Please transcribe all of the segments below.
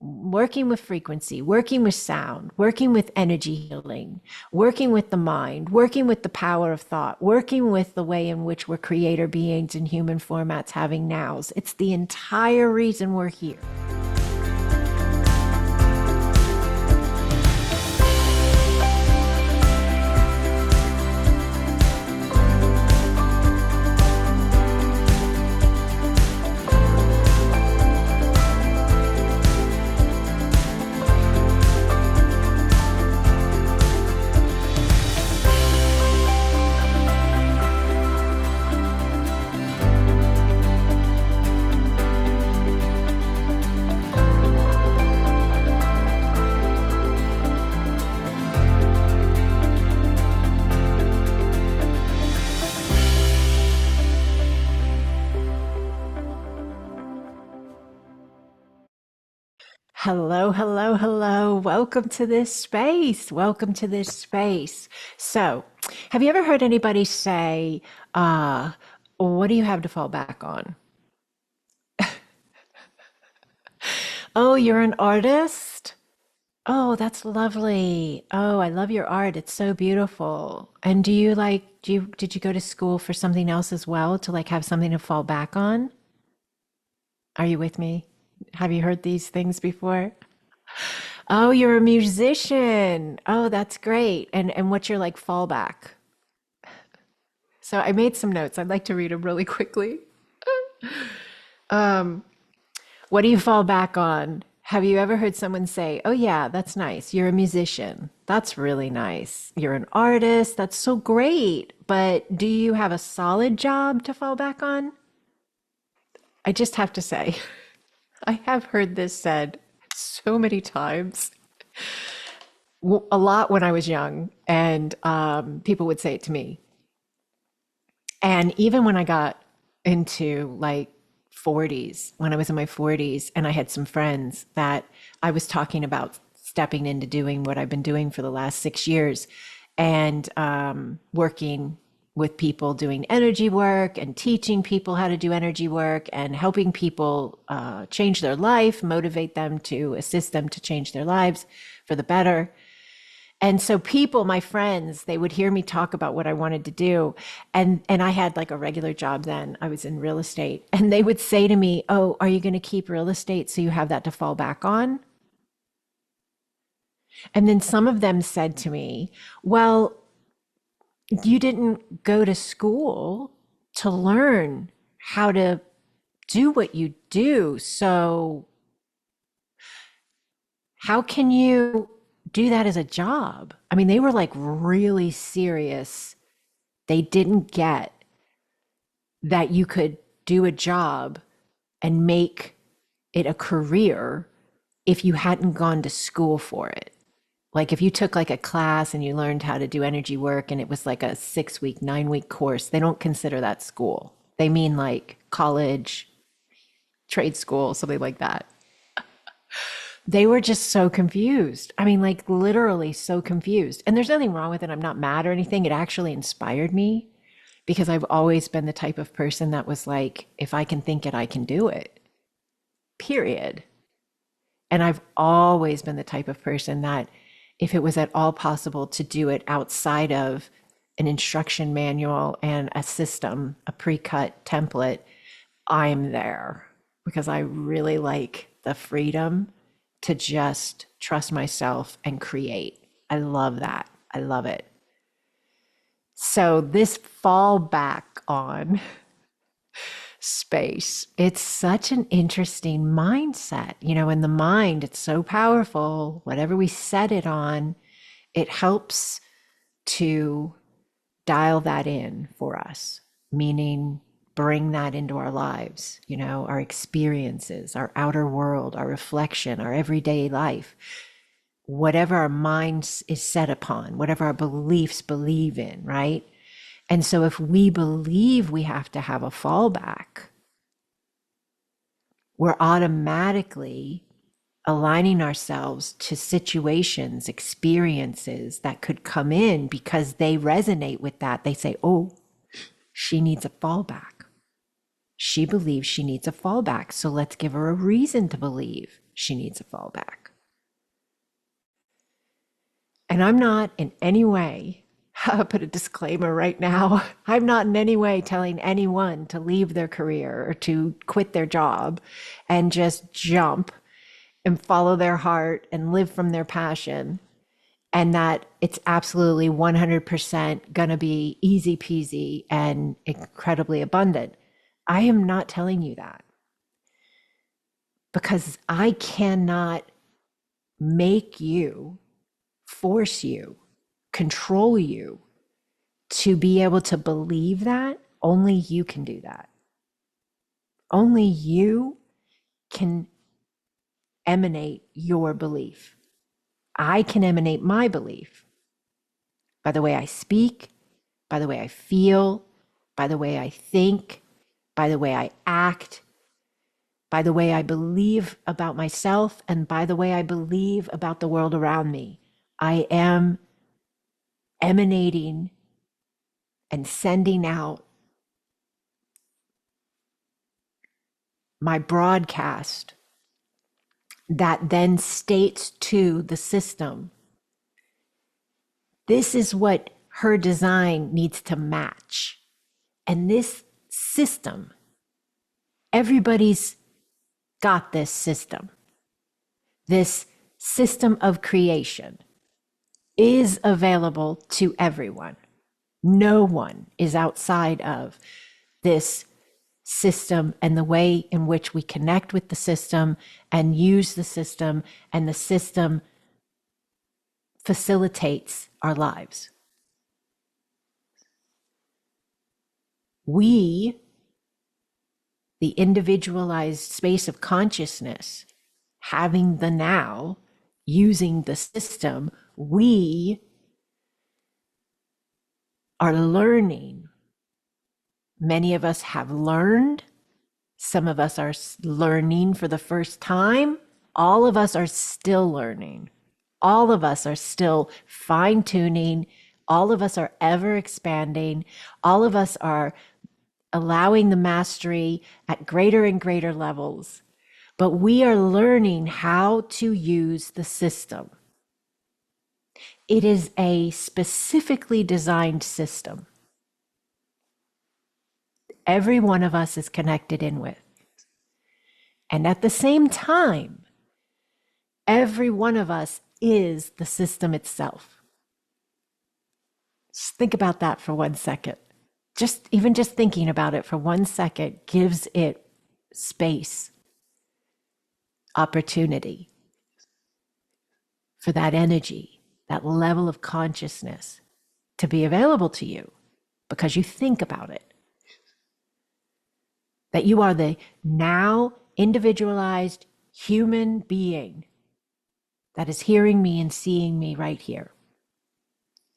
working with frequency, working with sound, working with energy healing, working with the mind, working with the power of thought, working with the way in which we're creator beings in human formats having nows. It's the entire reason we're here. Hello, hello, hello. Welcome to this space. Welcome to this space. So, have you ever heard anybody say, what do you have to fall back on? Oh, you're an artist? Oh, that's lovely. Oh, I love your art. It's so beautiful. And did you go to school for something else as well to like have something to fall back on? Are you with me? Have you heard these things before? Oh, you're a musician. Oh, that's great. And what's your like fallback? So I made some notes. I'd like to read them really quickly. Um, what do you fall back on? Have you ever heard someone say, "Oh yeah, that's nice. You're a musician. That's really nice. You're an artist. That's so great." But do you have a solid job to fall back on? I just have to say, I have heard this said so many times. A lot when I was young, and people would say it to me. And even when I got into like 40s, when I was in my 40s, and I had some friends that I was talking about stepping into doing what I've been doing for the last 6 years and working with people doing energy work and teaching people how to do energy work and helping people change their life, motivate them to assist them to change their lives for the better. And so people, my friends, they would hear me talk about what I wanted to do. And I had like a regular job then. I was in real estate. And they would say to me, "Oh, are you going to keep real estate so you have that to fall back on?" And then some of them said to me, "Well, you didn't go to school to learn how to do what you do. So how can you do that as a job?" I mean, they were like really serious. They didn't get that you could do a job and make it a career if you hadn't gone to school for it. Like if you took like a class and you learned how to do energy work and it was like a 6 week, 9 week course, they don't consider that school. They mean like college, trade school, something like that. They were just so confused. I mean, like literally so confused. And there's nothing wrong with it. I'm not mad or anything. It actually inspired me because I've always been the type of person that was like, if I can think it, I can do it, period. And I've always been the type of person that if it was at all possible to do it outside of an instruction manual and a system, a pre-cut template, I'm there because I really like the freedom to just trust myself and create. I love that. I love it. So this fall back on space, it's such an interesting mindset. You know, in the mind, it's so powerful. Whatever we set it on, it helps to dial that in for us, meaning bring that into our lives, you know, our experiences, our outer world, our reflection, our everyday life, whatever our minds is set upon, whatever our beliefs believe in, right? And so if we believe we have to have a fallback, we're automatically aligning ourselves to situations, experiences that could come in because they resonate with that. They say, "Oh, she needs a fallback. She believes she needs a fallback. So let's give her a reason to believe she needs a fallback. And I'm not in any way, I'll put a disclaimer right now, I'm not in any way telling anyone to leave their career or to quit their job and just jump and follow their heart and live from their passion, and that it's absolutely 100% going to be easy peasy and incredibly abundant. I am not telling you that, because I cannot make you, force you, control you to be able to believe that. Only you can do that. Only you can emanate your belief. I can emanate my belief by the way I speak, by the way I feel, by the way I think, by the way I act, by the way I believe about myself, and by the way I believe about the world around me. I am emanating and sending out my broadcast that then states to the system, this is what her design needs to match. And this system, everybody's got this system. This system of creation is available to everyone. No one is outside of this system and the way in which we connect with the system and use the system, and the system facilitates our lives. We, the individualized space of consciousness, having the now, using the system, we are learning. Many of us have learned. Some of us are learning for the first time. All of us are still learning. All of us are still fine-tuning. All of us are ever expanding. All of us are allowing the mastery at greater and greater levels. But we are learning how to use the system. It is a specifically designed system. Every one of us is connected in with. And at the same time, every one of us is the system itself. Just think about that for 1 second. Just thinking about it for 1 second gives it space, opportunity for that energy, that level of consciousness to be available to you, because you think about it. That you are the now individualized human being that is hearing me and seeing me right here.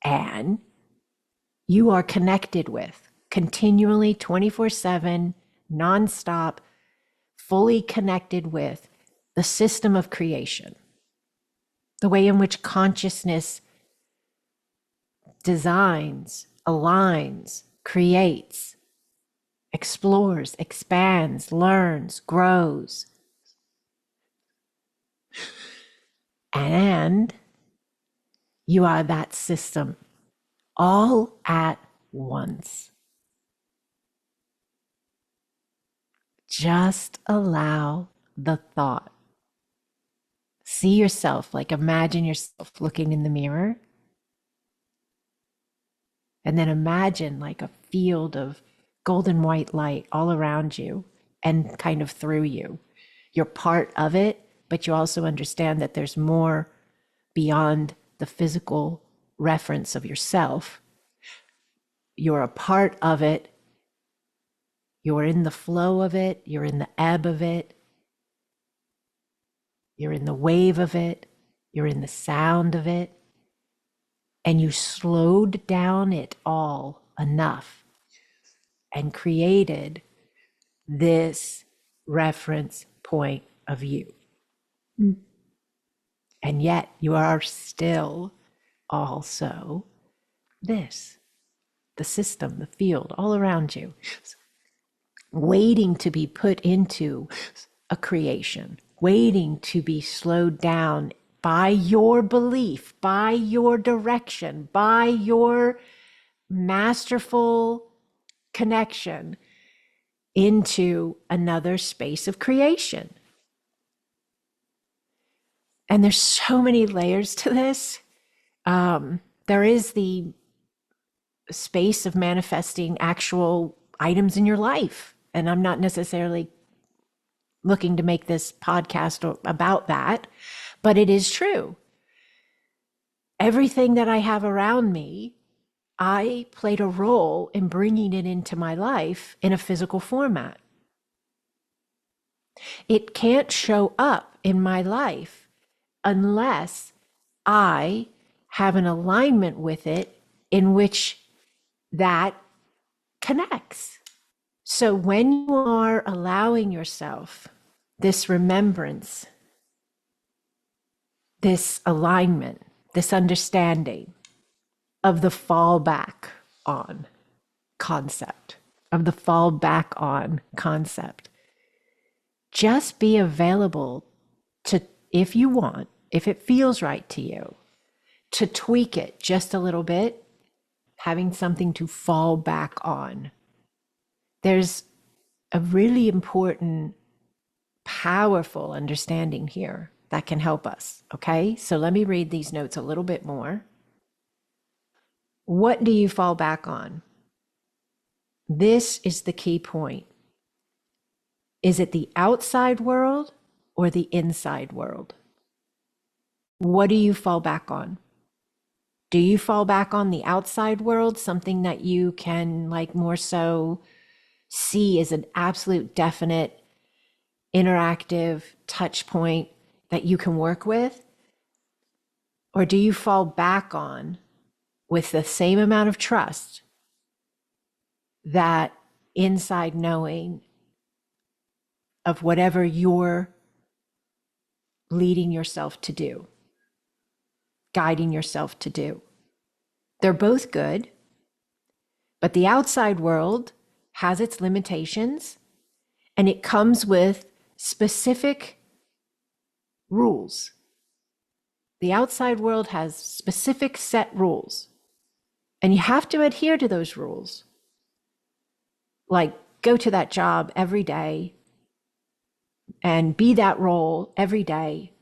And you are connected with, continually 24/7, nonstop, fully connected with the system of creation, the way in which consciousness designs, aligns, creates, explores, expands, learns, grows. And you are that system all at once. Just allow the thought. See yourself, like imagine yourself looking in the mirror. And then imagine like a field of golden white light all around you and kind of through you. You're part of it, but you also understand that there's more beyond the physical reference of yourself. You're a part of it. You're in the flow of it. You're in the ebb of it. You're in the wave of it. You're in the sound of it. And you slowed down it all enough and created this reference point of view. And yet you are still also this, the system, the field all around you, waiting to be put into a creation, waiting to be slowed down by your belief, by your direction, by your masterful connection into another space of creation. And there's so many layers to this. There is the space of manifesting actual items in your life. And I'm not necessarily looking to make this podcast about that, but it is true. Everything that I have around me, I played a role in bringing it into my life in a physical format. It can't show up in my life unless I have an alignment with it in which that connects. So when you are allowing yourself this remembrance, this alignment, this understanding of the fall back on concept, just be available to, if you want, if it feels right to you, to tweak it just a little bit, having something to fall back on. There's a really important, powerful understanding here that can help us. Okay, so let me read these notes a little bit more. What do you fall back on? This is the key point. Is it the outside world or the inside world? What do you fall back on? Do you fall back on the outside world, something that you can like more so see as an absolute definite interactive touch point that you can work with? Or do you fall back on, with the same amount of trust, that inside knowing of whatever you're leading yourself to do, guiding yourself to do? They're both good, but the outside world has its limitations, and it comes with specific rules. The outside world has specific set rules, and you have to adhere to those rules. Like, go to that job every day and be that role every day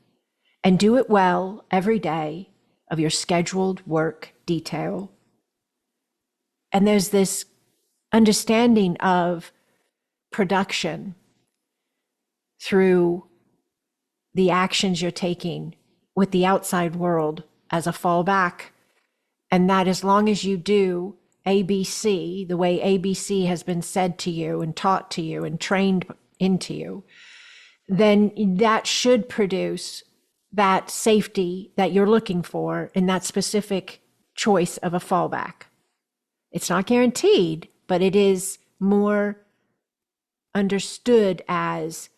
and do it well every day of your scheduled work detail. And there's this understanding of production through the actions you're taking with the outside world as a fallback. And that as long as you do ABC, the way ABC has been said to you and taught to you and trained into you, then that should produce that safety that you're looking for in that specific choice of a fallback. It's not guaranteed, but it is more understood as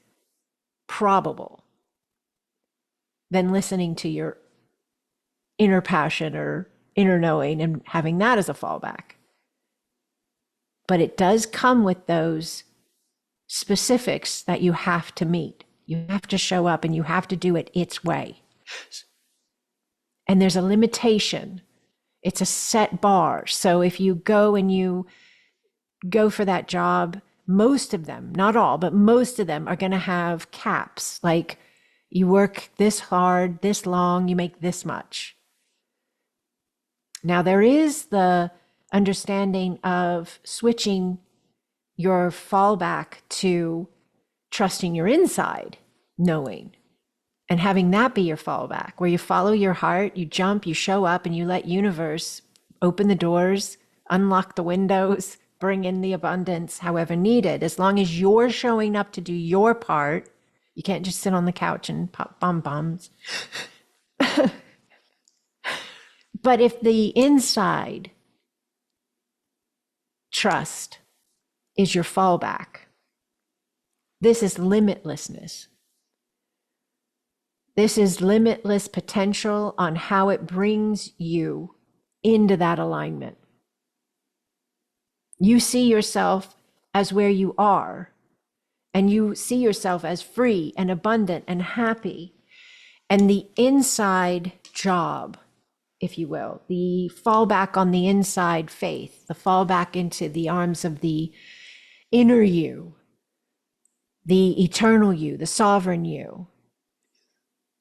probable than listening to your inner passion or inner knowing and having that as a fallback. But it does come with those specifics that you have to meet. You have to show up and you have to do it its way. And there's a limitation. It's a set bar. So if you go and you go for that job, most of them, not all, but most of them are going to have caps. Like, you work this hard, this long, you make this much. Now, there is the understanding of switching your fallback to trusting your inside knowing and having that be your fallback, where you follow your heart, you jump, you show up, and you let universe open the doors, unlock the windows, bring in the abundance however needed. As long as you're showing up to do your part, you can't just sit on the couch and pop bombs. But if the inside trust is your fallback, this is limitlessness. This is limitless potential on how it brings you into that alignment. You see yourself as where you are, and you see yourself as free and abundant and happy. And the inside job, if you will, the fallback on the inside faith, the fallback into the arms of the inner you, the eternal you, the sovereign you,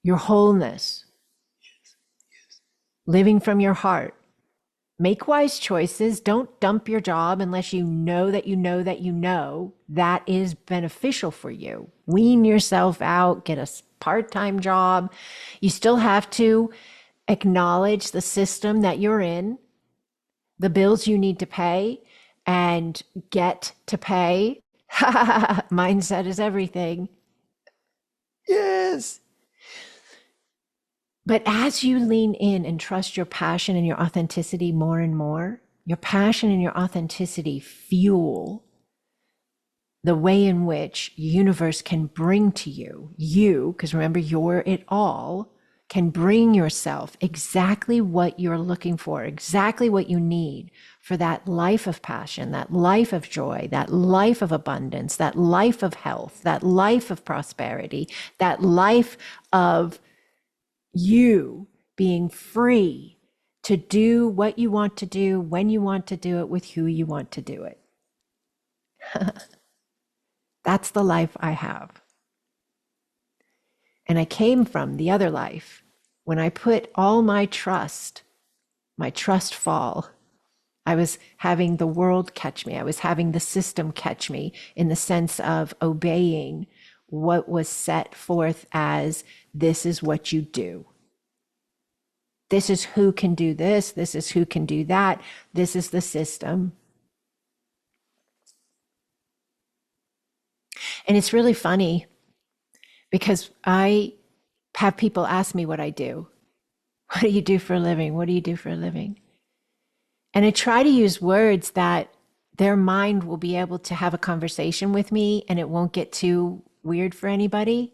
your wholeness, living from your heart. Make wise choices. Don't dump your job unless you know that you know that you know that is beneficial for you. Wean yourself out, get a part-time job. You still have to acknowledge the system that you're in, the bills you need to pay and get to pay. Mindset is everything. Yes. But as you lean in and trust your passion and your authenticity more and more, your passion and your authenticity fuel the way in which universe can bring to you, because remember, you're it all, can bring yourself exactly what you're looking for, exactly what you need for that life of passion, that life of joy, that life of abundance, that life of health, that life of prosperity, that life of you being free to do what you want to do, when you want to do it, with who you want to do it. That's the life I have. And I came from the other life when I put all my trust fall. I was having the world catch me. I was having the system catch me in the sense of obeying what was set forth as this is what you do. This is who can do this. This is who can do that. This is the system. And it's really funny because I have people ask me what I do. What do you do for a living? What do you do for a living? And I try to use words that their mind will be able to have a conversation with me and it won't get too weird for anybody.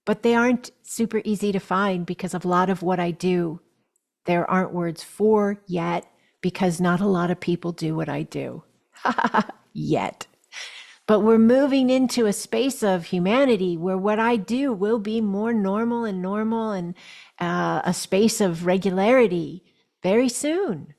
But they aren't super easy to find because of a lot of what I do, there aren't words for yet because not a lot of people do what I do yet. But we're moving into a space of humanity where what I do will be more normal and a space of regularity very soon.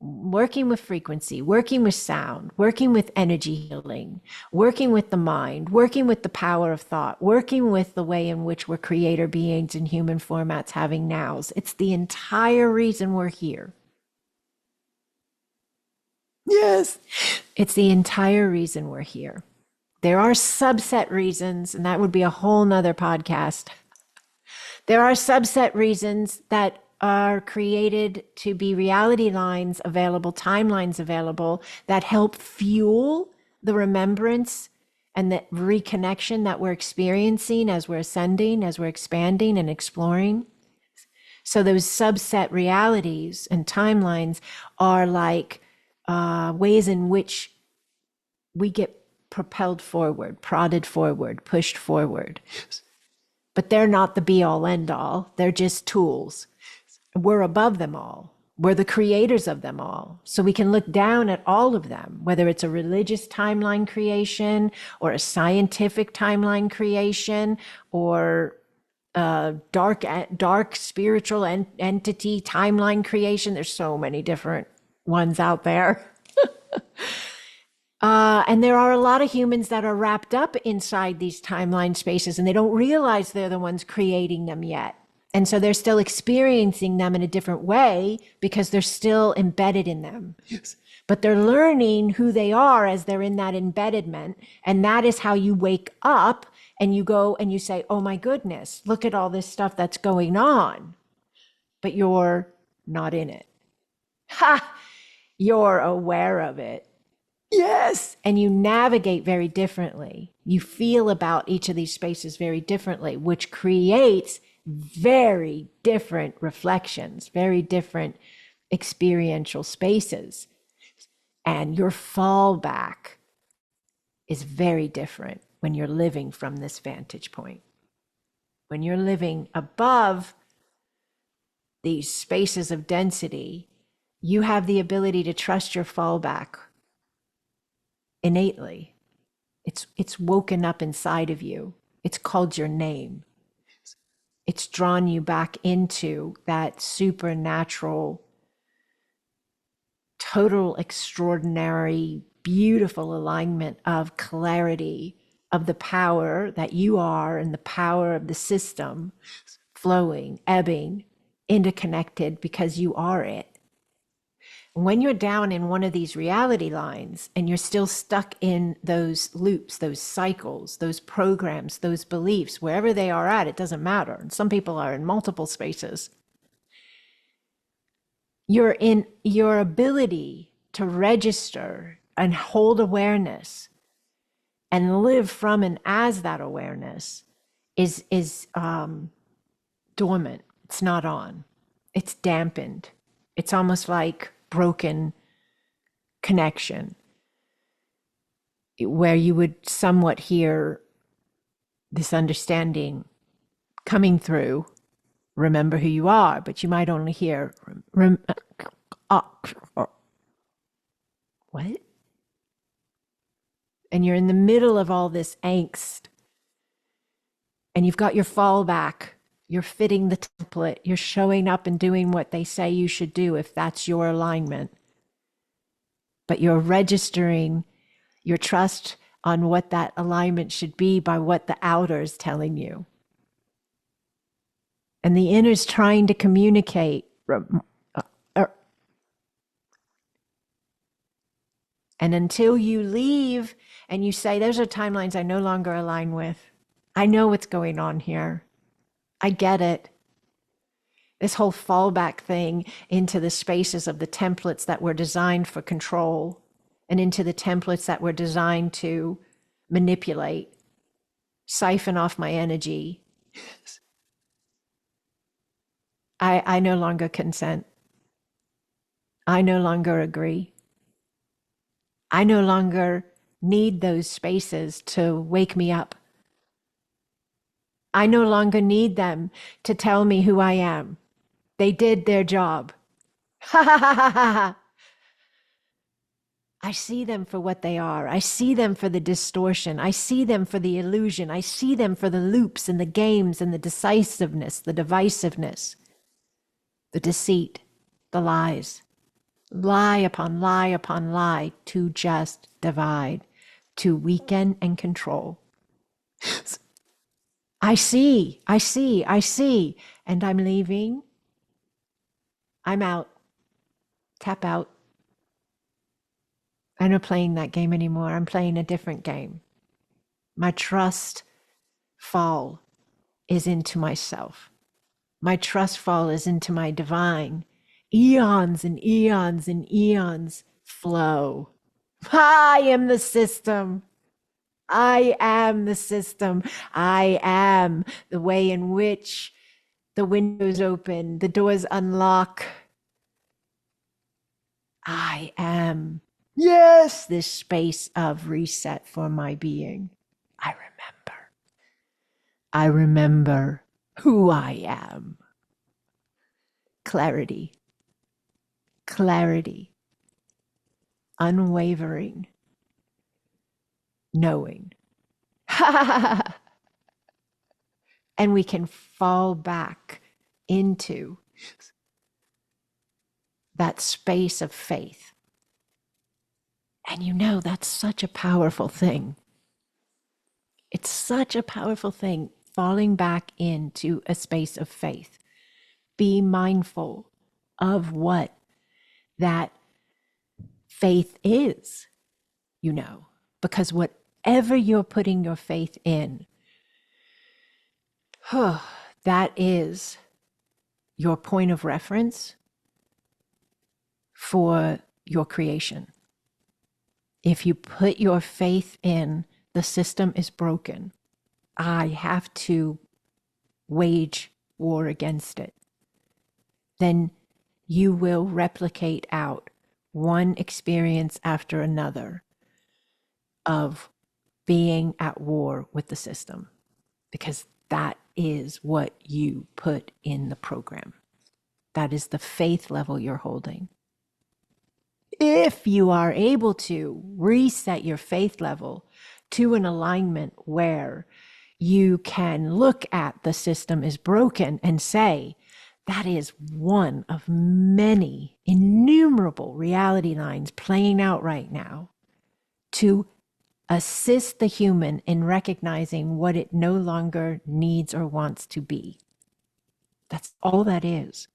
Working with frequency, working with sound, working with energy healing, working with the mind, working with the power of thought, working with the way in which we're creator beings in human formats having nows. It's the entire reason we're here. Yes. It's the entire reason we're here. There are subset reasons, and that would be a whole nother podcast. There are subset reasons that are created to be reality lines available, timelines available that help fuel the remembrance and the reconnection that we're experiencing as we're ascending, as we're expanding and exploring. So those subset realities and timelines are like ways in which we get propelled forward, prodded forward, pushed forward. Yes. But they're not the be all end all. They're just tools. We're above them all. We're the creators of them all. So we can look down at all of them, whether it's a religious timeline creation or a scientific timeline creation or dark spiritual entity timeline creation. There's so many different ones out there. And there are a lot of humans that are wrapped up inside these timeline spaces and they don't realize they're the ones creating them yet. And so they're still experiencing them in a different way because they're still embedded in them. Yes. But they're learning who they are as they're in that embeddedment. And that is how you wake up and you go and you say, oh my goodness, look at all this stuff that's going on. But you're not in it. Ha! You're aware of it. Yes. And you navigate very differently. You feel about each of these spaces very differently, which creates very different reflections, very different experiential spaces. And your fallback is very different when you're living from this vantage point. When you're living above these spaces of density, you have the ability to trust your fallback innately. It's woken up inside of you. It's called your name. It's drawn you back into that supernatural, total, extraordinary, beautiful alignment of clarity, of the power that you are and the power of the system flowing, ebbing, interconnected because you are it. When you're down in one of these reality lines and you're still stuck in those loops, those cycles, those programs, those beliefs, wherever they are at, it doesn't matter. And some people are in multiple spaces. You're in your ability to register and hold awareness and live from and as that awareness is dormant. It's not on. It's dampened. It's almost like broken connection where you would somewhat hear this understanding coming through. Remember who you are, but you might only hear what? And you're in the middle of all this angst and you've got your fallback. You're fitting the template. You're showing up and doing what they say you should do if that's your alignment. But you're registering your trust on what that alignment should be by what the outer is telling you. And the inner is trying to communicate. And until you leave and you say, those are timelines I no longer align with. I know what's going on here. I get it. This whole fallback thing into the spaces of the templates that were designed for control and into the templates that were designed to manipulate, siphon off my energy. I no longer consent. I no longer agree. I no longer need those spaces to wake me up. I no longer need them to tell me who I am. They did their job. Ha ha ha ha ha. I see them for what they are. I see them for the distortion. I see them for the illusion. I see them for the loops and the games and the decisiveness, the divisiveness, the deceit, the lies. Lie upon lie to just divide, to weaken and control. I see, and I'm leaving. I'm out. Tap out. I'm not playing that game anymore. I'm playing a different game. My trust fall is into myself. My trust fall is into my divine. Eons and eons and eons flow. I am the system. I am the system. I am the way in which the windows open, the doors unlock. I am, yes, this space of reset for my being. I remember who I am. Clarity, clarity, unwavering, knowing. And we can fall back into that space of faith. And you know, that's such a powerful thing. It's such a powerful thing, falling back into a space of faith. Be mindful of what that faith is, you know, because whatever you're putting your faith in, that is your point of reference for your creation. If you put your faith in the system is broken, I have to wage war against it, then you will replicate out one experience after another of being at war with the system, because that is what you put in the program. That is the faith level you're holding. If you are able to reset your faith level to an alignment where you can look at the system is broken and say, that is one of many innumerable reality lines playing out right now to assist the human in recognizing what it no longer needs or wants to be. That's all that is.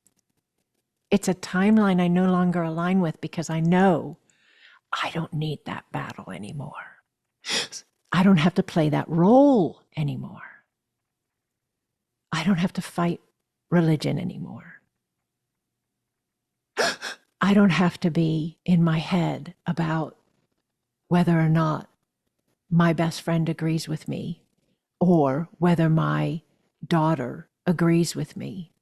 It's a timeline I no longer align with because I know I don't need that battle anymore. I don't have to play that role anymore. I don't have to fight religion anymore. I don't have to be in my head about whether or not my best friend agrees with me or whether my daughter agrees with me.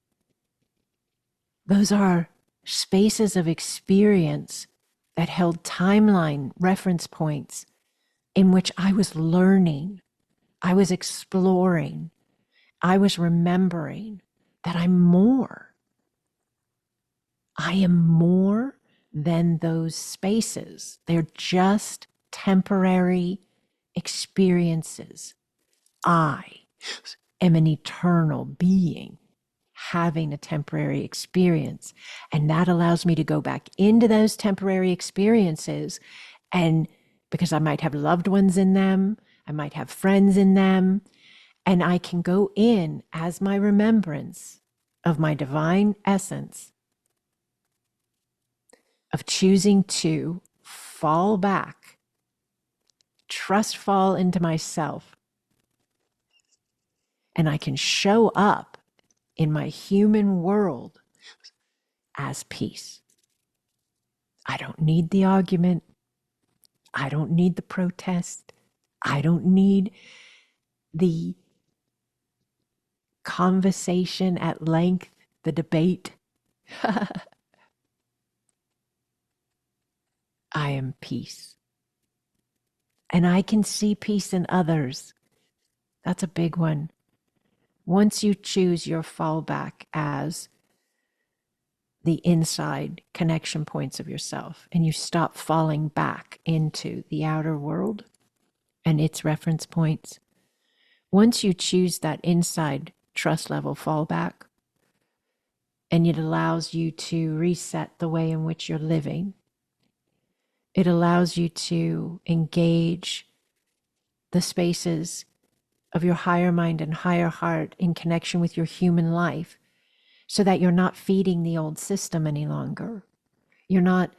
Those are spaces of experience that held timeline reference points in which I was learning, I was exploring, I was remembering that I'm more. I am more than those spaces. They're just temporary experiences. I am an eternal being having a temporary experience. And that allows me to go back into those temporary experiences. And because I might have loved ones in them, I might have friends in them, and I can go in as my remembrance of my divine essence of choosing to fall back, trust fall into myself, and I can show up in my human world as peace. I don't need the argument. I don't need the protest. I don't need the conversation at length, the debate. I am peace. And I can see peace in others. That's a big one. Once you choose your fallback as the inside connection points of yourself and you stop falling back into the outer world and its reference points, once you choose that inside trust level fallback, and it allows you to reset the way in which you're living, it allows you to engage the spaces of your higher mind and higher heart in connection with your human life so that you're not feeding the old system any longer. You're not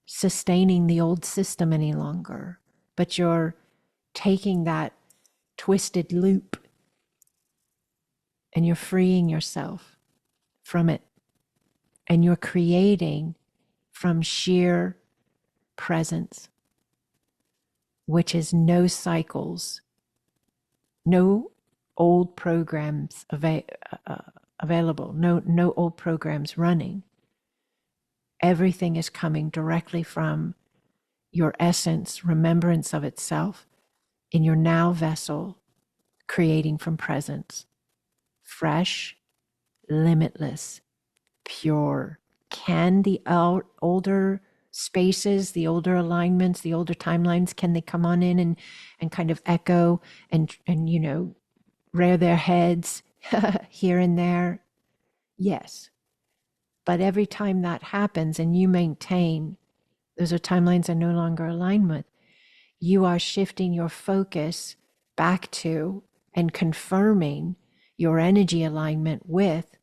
sustaining the old system any longer, but you're taking that twisted loop and you're freeing yourself from it. And you're creating from sheer presence, which is no cycles, no old programs available, no old programs running. Everything is coming directly from your essence, remembrance of itself in your now vessel, creating from presence, fresh, limitless, pure. Can the older spaces, the older alignments, the older timelines, can they come on in and kind of echo and rear their heads here and there? Yes. But every time that happens and you maintain, those are timelines I no longer align with, you are shifting your focus back to and confirming your energy alignment with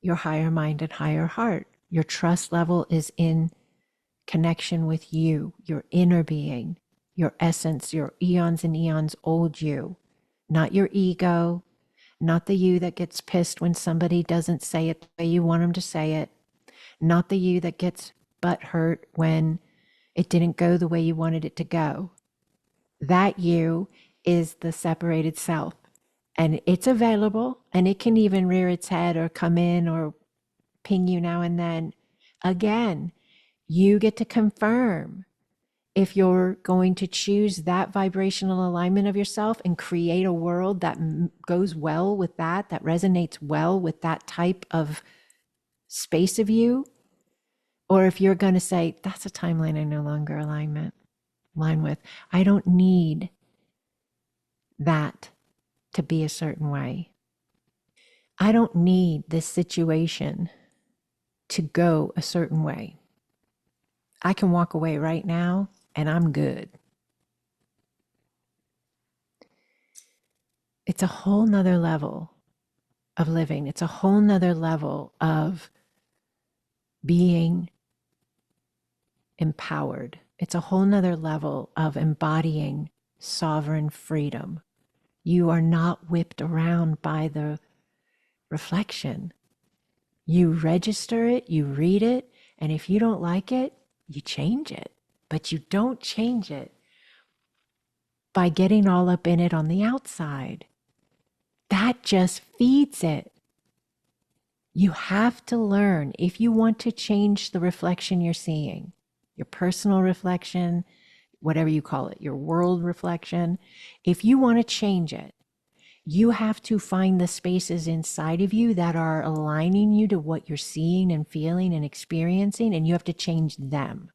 your higher mind and higher heart. Your trust level is in connection with you, your inner being, your essence, your eons and eons old you, not your ego, not the you that gets pissed when somebody doesn't say it the way you want them to say it, not the you that gets butt hurt when it didn't go the way you wanted it to go. That you is the separated self. And it's available, and it can even rear its head or come in or ping you now and then. Again, you get to confirm if you're going to choose that vibrational alignment of yourself and create a world that goes well with that resonates well with that type of space of you, or if you're going to say, that's a timeline I no longer align with. I don't need that to be a certain way. I don't need this situation to go a certain way. I can walk away right now and I'm good. It's a whole nother level of living. It's a whole nother level of being empowered. It's a whole nother level of embodying sovereign freedom. You are not whipped around by the reflection. You register it, you read it, and if you don't like it, you change it. But you don't change it by getting all up in it on the outside. That just feeds it. You have to learn, if you want to change the reflection you're seeing, your personal reflection, whatever you call it, your world reflection, if you want to change it, you have to find the spaces inside of you that are aligning you to what you're seeing and feeling and experiencing, and you have to change them.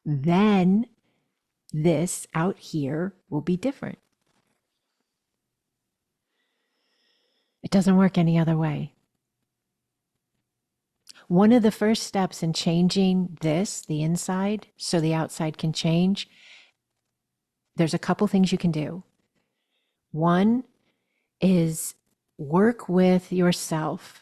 Then this out here will be different. It doesn't work any other way. One of the first steps in changing this, the inside, so the outside can change, there's a couple things you can do. One is work with yourself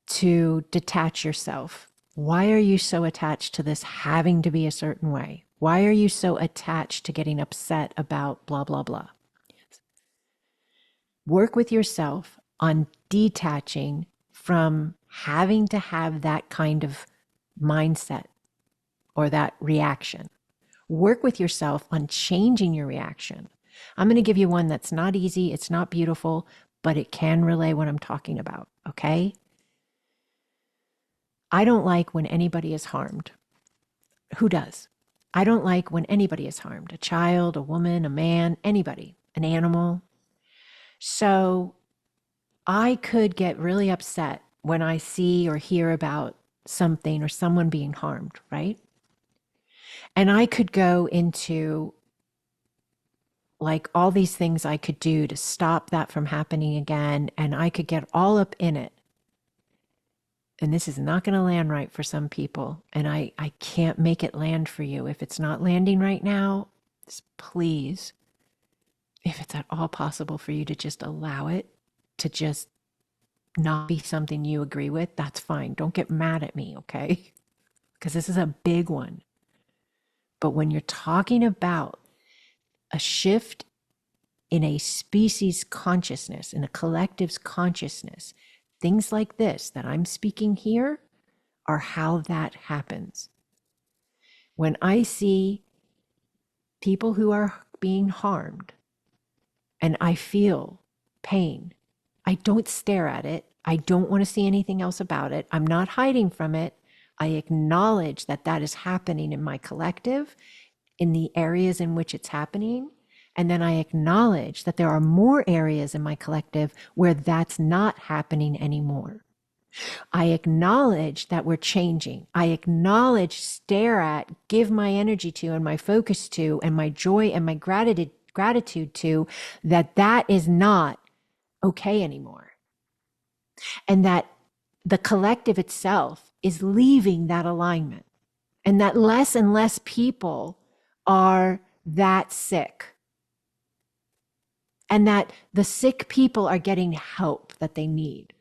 to detach yourself. Why are you so attached to this having to be a certain way? Why are you so attached to getting upset about blah, blah, blah? Work with yourself on detaching from having to have that kind of mindset or that reaction. Work with yourself on changing your reaction. I'm going to give you one that's not easy, it's not beautiful, but it can relay what I'm talking about, okay? I don't like when anybody is harmed. Who does? I don't like when anybody is harmed. A child, a woman, a man, anybody, an animal. So I could get really upset when I see or hear about something or someone being harmed, right? And I could go into like all these things I could do to stop that from happening again. And I could get all up in it. And this is not going to land right for some people. And I can't make it land for you. If it's not landing right now, please, if it's at all possible for you to just allow it to just not be something you agree with, that's fine. Don't get mad at me, okay? Because this is a big one. But when you're talking about a shift in a species consciousness, in a collective's consciousness, things like this that I'm speaking here are how that happens. When I see people who are being harmed and I feel pain, I don't stare at it. I don't want to see anything else about it. I'm not hiding from it. I acknowledge that that is happening in my collective, in the areas in which it's happening. And then I acknowledge that there are more areas in my collective where that's not happening anymore. I acknowledge that we're changing. I acknowledge, stare at, give my energy to, and my focus to, and my joy and my gratitude to, that that is not okay anymore. And that the collective itself is leaving that alignment. And that less and less people are that sick. And that the sick people are getting help that they need.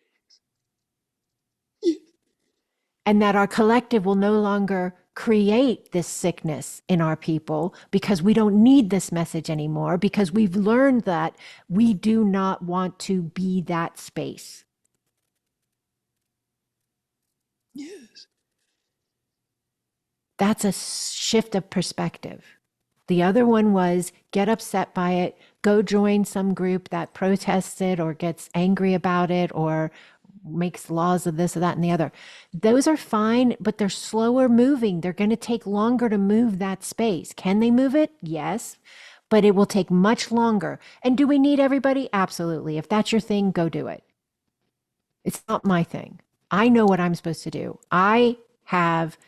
And that our collective will no longer create this sickness in our people because we don't need this message anymore, because we've learned that we do not want to be that space. Yes. That's a shift of perspective. The other one was get upset by it, go join some group that protests it or gets angry about it or makes laws of this or that and the other. Those are fine, but they're slower moving. They're going to take longer to move that space. Can they move it? Yes, but it will take much longer. And do we need everybody? Absolutely. If that's your thing, go do it. It's not my thing. I know what I'm supposed to do. I have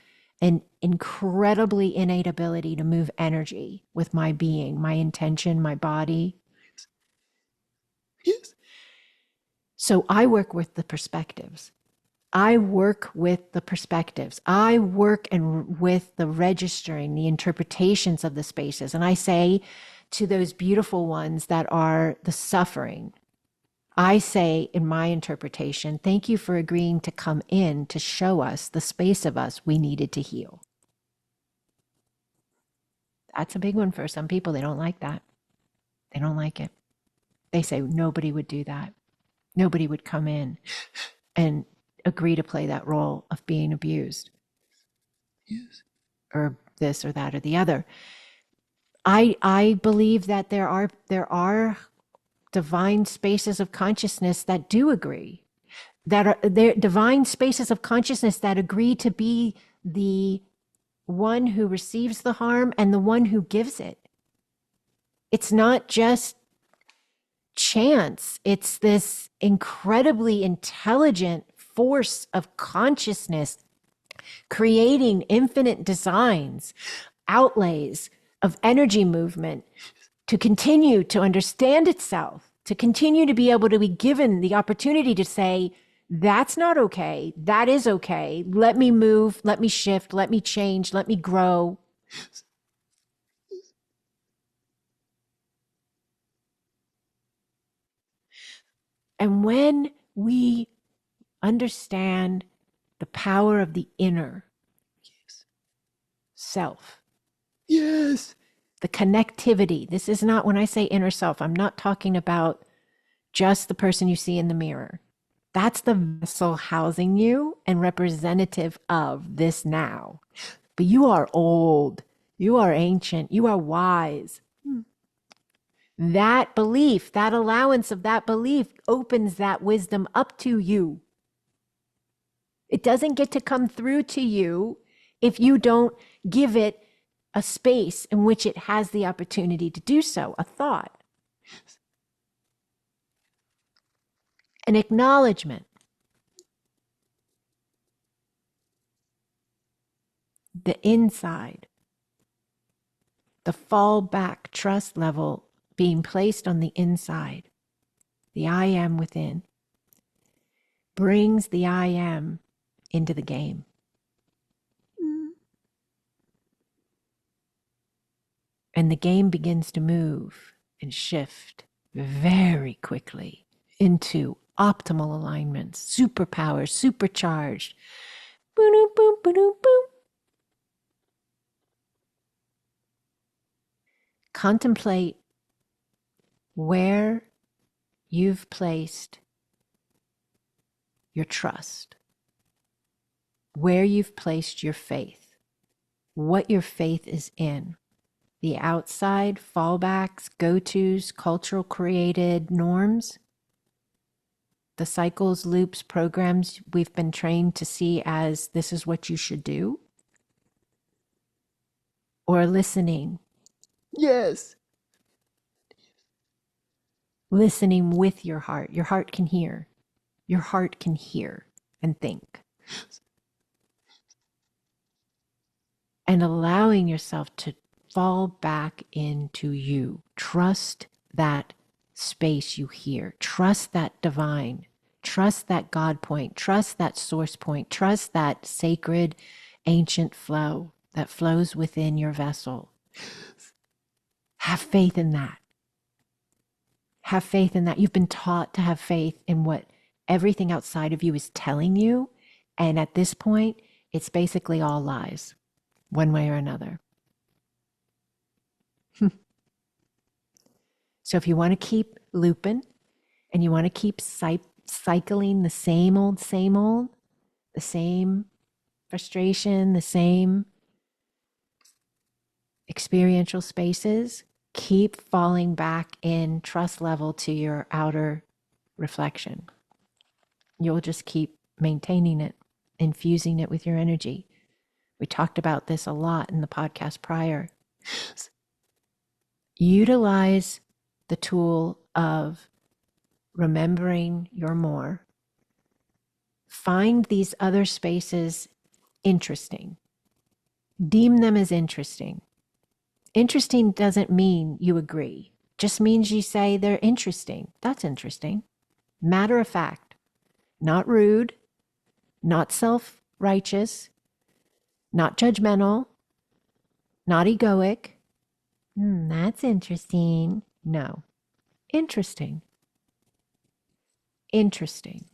an incredibly innate ability to move energy with my being, my intention, my body. Yes. So I work with the perspectives. I work with the perspectives. I work with the registering, the interpretations of the spaces. And I say to those beautiful ones that are the suffering, I say in my interpretation, thank you for agreeing to come in to show us the space of us we needed to heal. That's a big one for some people. They don't like that. They don't like it. They say nobody would do that. Nobody would come in and agree to play that role of being abused. Yes. Or this or that or the other. I believe that there are divine spaces of consciousness that do agree. That are there divine spaces of consciousness that agree to be the one who receives the harm and the one who gives it. It's not just chance. It's this incredibly intelligent force of consciousness creating infinite designs, outlays of energy movement to continue to understand itself, to continue to be able to be given the opportunity to say, that's not okay. That is okay. Let me move. Let me shift. Let me change. Let me grow. And when we understand the power of the inner self, Yes. the connectivity, this is not, when I say inner self, I'm not talking about just the person you see in the mirror. That's the vessel housing you and representative of this now. But you are old, you are ancient, you are wise. That belief, that allowance of that belief opens that wisdom up to you. It doesn't get to come through to you if you don't give it a space in which it has the opportunity to do so, a thought, an acknowledgement. The inside, the fallback trust level being placed on the inside, the I am within, brings the I am into the game. And the game begins to move and shift very quickly into optimal alignments, superpowers, supercharged. Boom, boom, boom, boom, boom. Contemplate where you've placed your trust, where you've placed your faith, what your faith is in. The outside fallbacks, go-tos, cultural created norms, the cycles, loops, programs we've been trained to see as this is what you should do, or listening. Yes. Listening with your heart. Your heart can hear. Your heart can hear and think. And allowing yourself to fall back into you. Trust that space you hear. Trust that divine. Trust that God point. Trust that source point. Trust that sacred, ancient flow that flows within your vessel. Have faith in that. Have faith in that. You've been taught to have faith in what everything outside of you is telling you. And at this point, it's basically all lies, one way or another. So if you want to keep looping and you want to keep cycling the same old, the same frustration, the same experiential spaces, keep falling back in trust level to your outer reflection. You'll just keep maintaining it, infusing it with your energy. We talked about this a lot in the podcast prior. Utilize the tool of remembering your more. Find these other spaces interesting. Deem them as interesting. Interesting doesn't mean you agree. just means you say they're interesting. That's interesting. Matter of fact, not rude, not self righteous, not judgmental, not egoic. That's interesting. No, interesting. Interesting.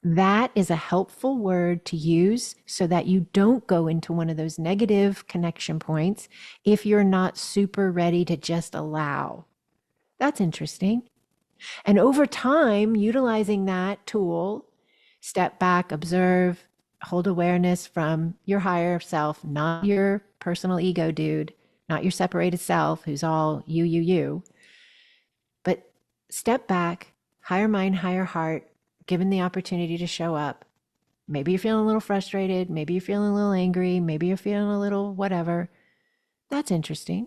That is a helpful word to use so that you don't go into one of those negative connection points if you're not super ready to just allow. That's interesting. And over time, utilizing that tool, step back, observe, hold awareness from your higher self, not your personal ego dude, not your separated self who's all you, but step back, higher mind, higher heart, given the opportunity to show up. Maybe you're feeling a little frustrated. Maybe you're feeling a little angry. Maybe you're feeling a little whatever. That's interesting.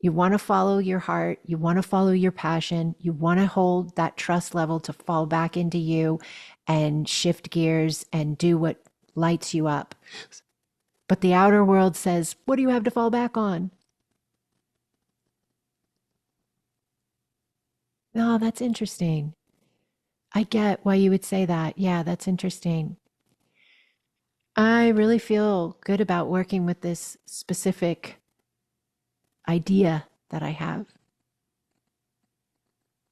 You want to follow your heart. You want to follow your passion. You want to hold that trust level to fall back into you and shift gears and do what lights you up. But the outer world says, what do you have to fall back on? Oh, that's interesting. I get why you would say that. Yeah, that's interesting. I really feel good about working with this specific idea that I have.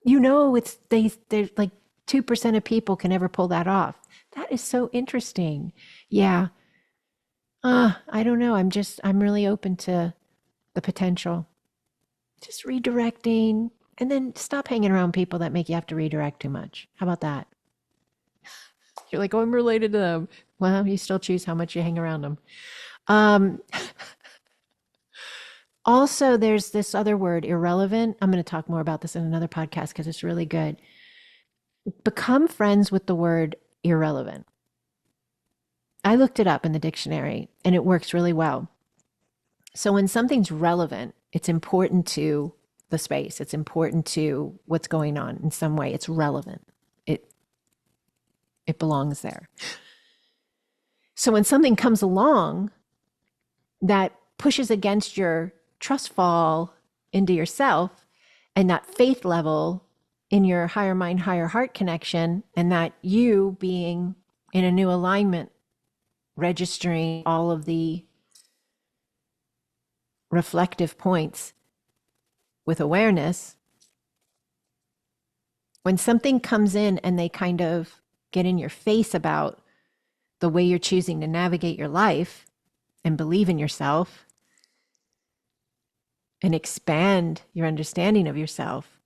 It's there's like 2% of people can ever pull that off. That is so interesting. Yeah. I don't know. I'm really open to the potential. Just redirecting and then stop hanging around people that make you have to redirect too much. How about that? You're like, oh, I'm related to them. Well, you still choose how much you hang around them. Um, Also, there's this other word, irrelevant. I'm going to talk more about this in another podcast because it's really good. Become friends with the word irrelevant. I looked it up in the dictionary and it works really well. So when something's relevant, it's important to the space. It's important to what's going on in some way. It's relevant. It it belongs there. So when something comes along that pushes against your trust fall into yourself and that faith level in your higher mind, higher heart connection, and that you being in a new alignment, registering all of the reflective points with awareness, when something comes in and they kind of get in your face about the way you're choosing to navigate your life and believe in yourself and expand your understanding of yourself,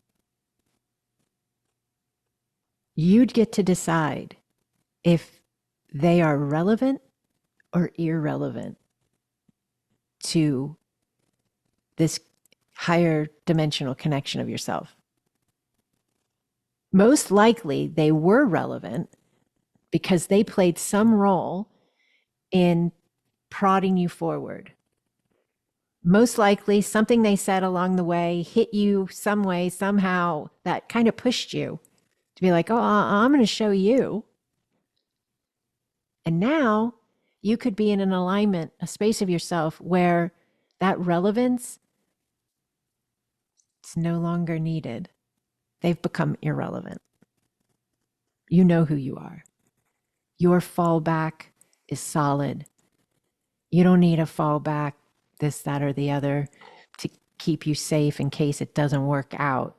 you'd get to decide if they are relevant or irrelevant to this higher dimensional connection of yourself. Most likely, they were relevant because they played some role in prodding you forward. Most likely, something they said along the way hit you some way, somehow, that kind of pushed you to be like, oh, I'm going to show you. And now you could be in an alignment, a space of yourself where that relevance is no longer needed. They've become irrelevant. You know who you are. Your fallback is solid. You don't need a fallback, this, that, or the other, to keep you safe in case it doesn't work out.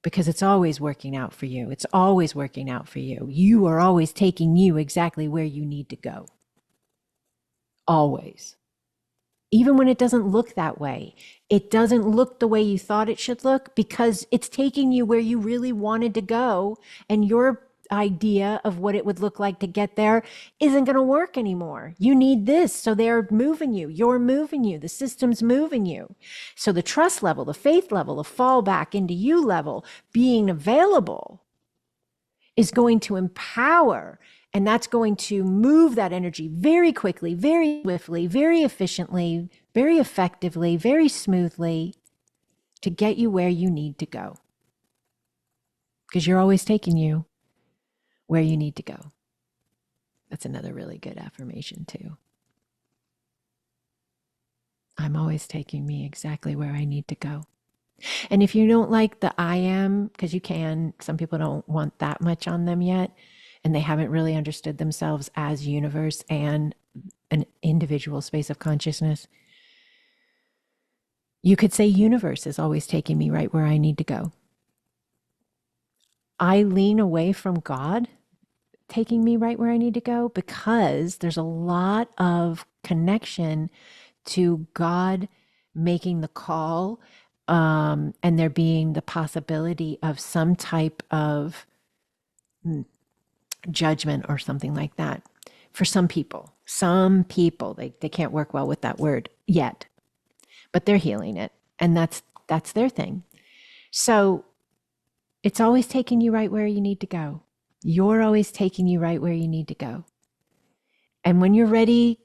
Because it's always working out for you. It's always working out for you. You are always taking you exactly where you need to go. Always. Even when it doesn't look that way, it doesn't look the way you thought it should look because it's taking you where you really wanted to go. And your idea of what it would look like to get there isn't going to work anymore. You need this. So they're moving you. You're moving you. The system's moving you. So the trust level, the faith level, the fallback into you level, being available is going to empower. And that's going to move that energy very quickly, very swiftly, very efficiently, very effectively, very smoothly to get you where you need to go. Because you're always taking you where you need to go. That's another really good affirmation too. I'm always taking me exactly where I need to go. And if you don't like the I am, because you can, some people don't want that much on them yet, and they haven't really understood themselves as universe and an individual space of consciousness. You could say universe is always taking me right where I need to go. I lean away from God taking me right where I need to go because there's a lot of connection to God making the call, and there being the possibility of some type of judgment or something like that for some people. Some people, they can't work well with that word yet, but they're healing it. And that's their thing. So it's always taking you right where you need to go. You're always taking you right where you need to go. And when you're ready,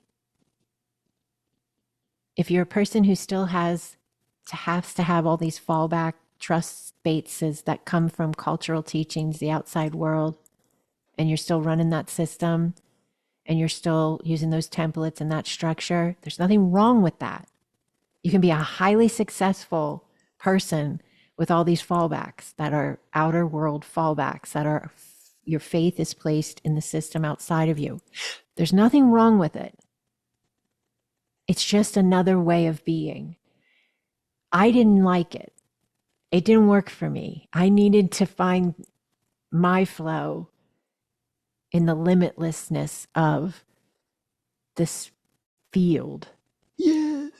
if you're a person who still has to have all these fallback trust bases that come from cultural teachings, the outside world, and you're still running that system and you're still using those templates and that structure, there's nothing wrong with that. You can be a highly successful person with all these fallbacks that are outer world fallbacks that are your faith is placed in the system outside of you. There's nothing wrong with it. It's just another way of being. I didn't like it. It didn't work for me. I needed to find my flow in the limitlessness of this field, Yes.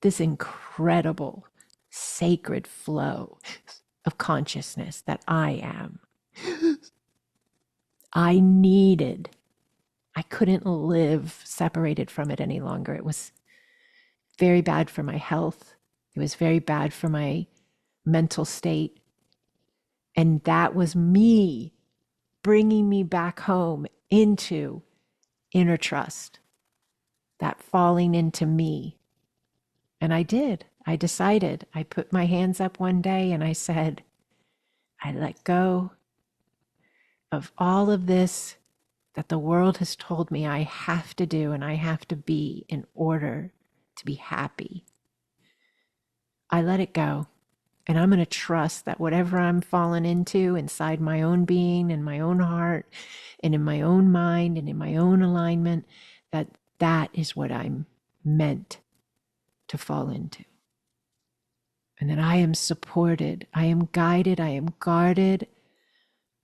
this incredible sacred flow of consciousness that I am. Yes. I couldn't live separated from it any longer. It was very bad for my health. It was very bad for my mental state. And that was me bringing me back home into inner trust, that falling into me. And I did. I decided. I put my hands up one day and I said, I let go of all of this that the world has told me I have to do and I have to be in order to be happy. I let it go. And I'm going to trust that whatever I'm falling into inside my own being and my own heart and in my own mind and in my own alignment, that that is what I'm meant to fall into. And that I am supported, I am guided, I am guarded,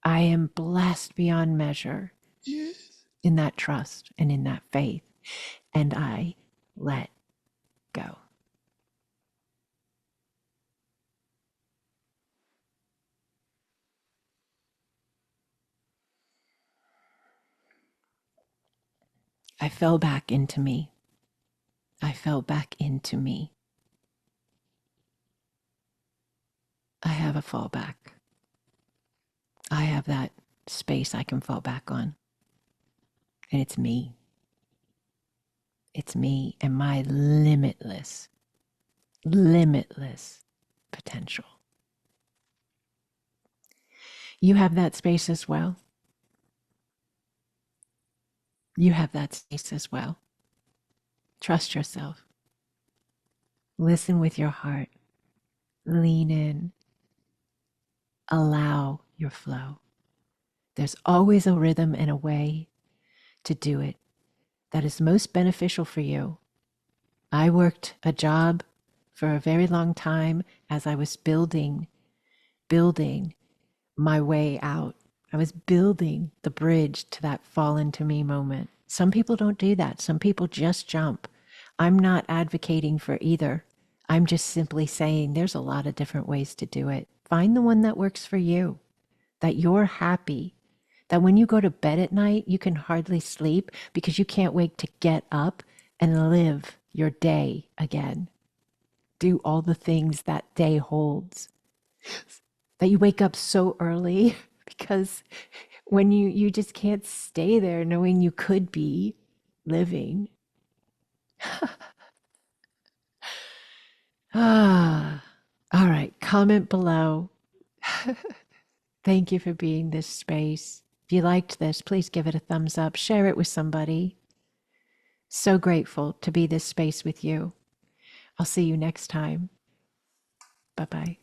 I am blessed beyond measure Yes. in that trust and in that faith. And I let go. I fell back into me. I fell back into me. I have a fallback. I have that space I can fall back on. And it's me. It's me and my limitless, limitless potential. You have that space as well. You have that space as well. Trust yourself. Listen with your heart. Lean in. Allow your flow. There's always a rhythm and a way to do it that is most beneficial for you. I worked a job for a very long time as I was building my way out. I was building the bridge to that fall into me moment. Some people don't do that. Some people just jump. I'm not advocating for either. I'm just simply saying there's a lot of different ways to do it. Find the one that works for you, that you're happy, that when you go to bed at night, you can hardly sleep because you can't wait to get up and live your day again. Do all the things that day holds. That you wake up so early because when you just can't stay there knowing you could be living. Ah, all right. Comment below. Thank you for being this space. If you liked this, please give it a thumbs up. Share it with somebody. So grateful to be this space with you. I'll see you next time. Bye bye.